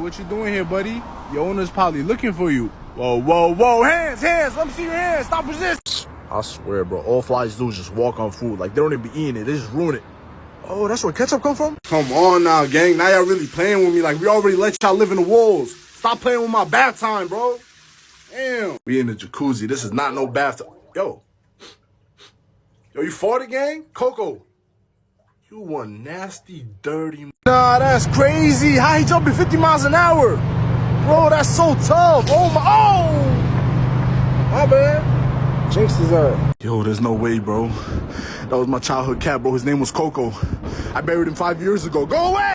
what you doing here, buddy? Your owner's probably looking for you. Whoa, whoa, whoa, hands, let me see your hands, stop resisting. I swear, bro, all flies do is just walk on food. Like, they don't even be eating it, they just ruin it. Oh, that's where ketchup come from? Come on now, gang. Now y'all really playing with me. Like, we already let y'all live in the walls. Stop playing with my bath time, bro. Damn. We in the jacuzzi. This is not no bathtub. Yo, you farted, gang? Coco, you one nasty, dirty. Nah, that's crazy. How he jumping 50 miles an hour? Bro, that's so tough. Oh, my bad. Jinx is Yo, there's no way, bro. That was my childhood cat, bro. His name was Coco. I buried him 5 years ago. Go away!